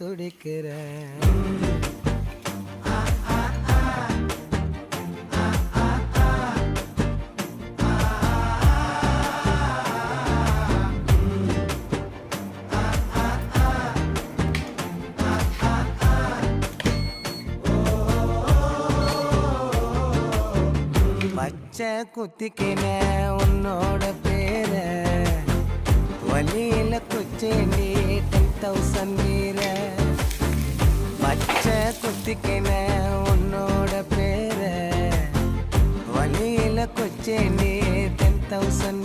துடிக்கிறேன். பச்சை குத்திக்கின உன்னோட பேர வழியில குச்சேண்டி 10,000 வீர. பச்சை குத்திக்கின உன்னோட பேர வழியில குச்சேண்டி 10,000